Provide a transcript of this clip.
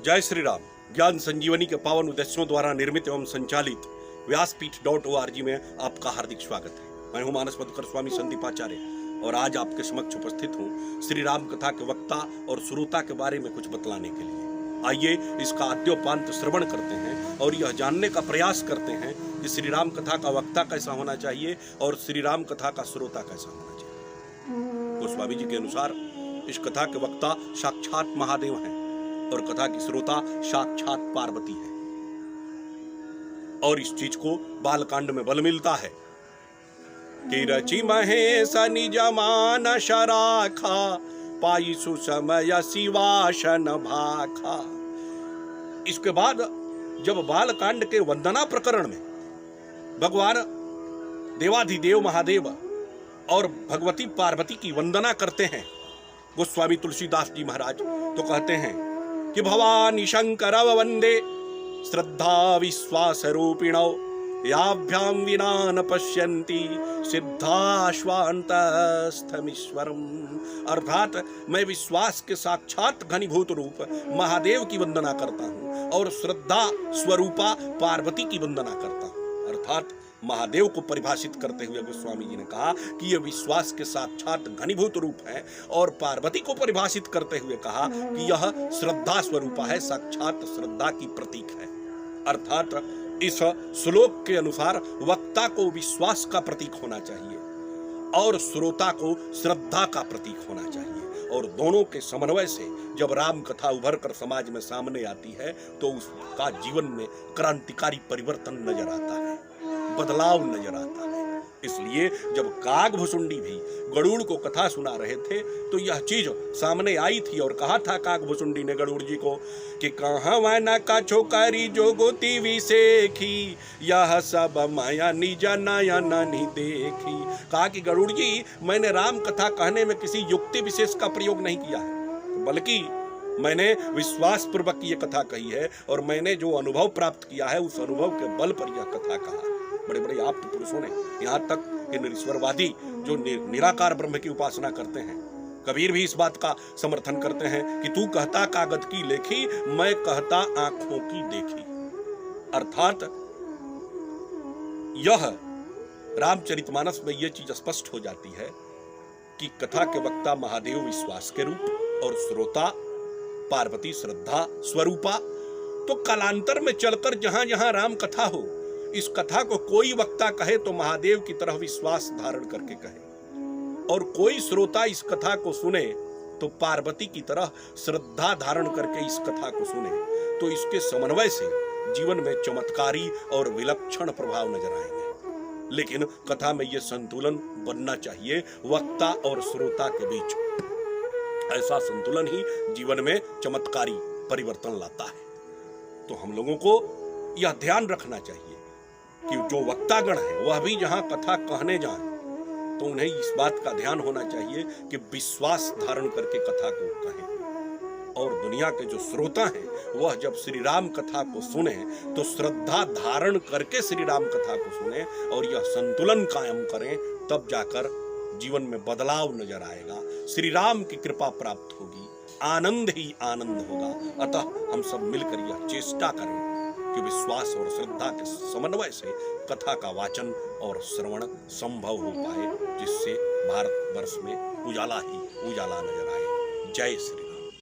जय श्री राम। ज्ञान संजीवनी के पावन उद्देश्यों द्वारा निर्मित एवं संचालित व्यासपीठ.org में आपका हार्दिक स्वागत है। मैं हूं मानस मधुकर स्वामी संदीपाचार्य और आज आपके समक्ष उपस्थित हूं श्री राम कथा के वक्ता और श्रोता के बारे में कुछ बतलाने के लिए। आइए इसका आद्योपांत श्रवण करते हैं और यह जानने का प्रयास करते हैं कि श्री राम कथा का वक्ता कैसा होना चाहिए और श्री राम कथा का श्रोता कैसा होना चाहिए। गोस्वामी जी के अनुसार इस कथा के वक्ता साक्षात महादेव हैं और कथा की श्रोता साक्षात पार्वती है। और इस चीज को बालकांड में बल मिलता है कि रचि महेश निज मानस राखा पाई सुसमय शिवासन भाखा। इसके बाद जब बालकांड के वंदना प्रकरण में भगवान देवाधिदेव महादेव और भगवती पार्वती की वंदना करते हैं गोस्वामी तुलसीदास जी महाराज, तो कहते हैं कि भवानी शंकर वंदे श्रद्धा विश्वास रूपिणौ याभ्याम विना न पश्यन्ति सिद्धाश्वान्तस्थमीश्वरम। अर्थात मैं विश्वास के साक्षात घनीभूत रूप महादेव की वंदना करता हूँ और श्रद्धा स्वरूपा पार्वती की वंदना करता हूँ। अर्थात महादेव को परिभाषित करते हुए गोस्वामी जी ने कहा कि यह विश्वास के साक्षात घनीभूत रूप है और पार्वती को परिभाषित करते हुए कहा कि यह श्रद्धा स्वरूपा है, साक्षात श्रद्धा की प्रतीक है। अर्थात इस श्लोक के अनुसार वक्ता को विश्वास का प्रतीक होना चाहिए और श्रोता को श्रद्धा का प्रतीक होना चाहिए और दोनों के समन्वय से जब राम कथा उभर कर समाज में सामने आती है तो उसका जीवन में क्रांतिकारी परिवर्तन नजर आता है, बदलाव नजर आता है। इसलिए जब कागभुसुंडी भी गरुड़ को कथा सुना रहे थे तो यह चीज सामने आई थी और कहा था कागभुसुंडी ने गरुड़ जी को कि कहाँ वैना का छोकरी जो गोती विसेखी यह सब माया निज नयन नहीं देखी। कहा कि गरुड़ जी, मैंने राम कथा कहने में किसी युक्ति विशेष का प्रयोग नहीं किया है, बल्कि मैंने विश्वास पूर्वक ये कथा कही है और मैंने जो अनुभव प्राप्त किया है उस अनुभव के बल पर यह कथा कहा। बड़े बड़े आप पुरुषों ने, यहाँ तक कि निरीश्वरवादी जो निराकार ब्रह्म की उपासना करते हैं, कबीर भी इस बात का समर्थन करते हैं कि तू कहता कागज की लेखी, मैं कहता आंखों की देखी। अर्थात यह रामचरितमानस में यह चीज स्पष्ट हो जाती है कि कथा के वक्ता महादेव विश्वास के रूप और श्रोता पार्वती श्रद्धा स्वरूपा। तो कालांतर में चलकर जहां जहां राम कथा हो, इस कथा को कोई वक्ता कहे तो महादेव की तरह विश्वास धारण करके कहे और कोई श्रोता इस कथा को सुने तो पार्वती की तरह श्रद्धा धारण करके इस कथा को सुने। तो इसके समन्वय से जीवन में चमत्कारी और विलक्षण प्रभाव नजर आएंगे। लेकिन कथा में यह संतुलन बनना चाहिए वक्ता और श्रोता के बीच। ऐसा संतुलन ही जीवन में चमत्कारी परिवर्तन लाता है। तो हम लोगों को यह ध्यान रखना चाहिए कि जो वक्तागण है वह भी जहां कथा कहने जाएं तो उन्हें इस बात का ध्यान होना चाहिए कि विश्वास धारण करके कथा को कहें और दुनिया के जो श्रोता हैं वह जब श्री राम कथा को सुने तो श्रद्धा धारण करके श्री राम कथा को सुने और यह संतुलन कायम करें, तब जाकर जीवन में बदलाव नजर आएगा, श्री राम की कृपा प्राप्त होगी, आनंद ही आनंद होगा। अतः हम सब मिलकर यह चेष्टा करें कि विश्वास और श्रद्धा के समन्वय से कथा का वाचन और श्रवण संभव हो पाए, जिससे भारतवर्ष में उजाला ही उजाला नजर आए। जय श्री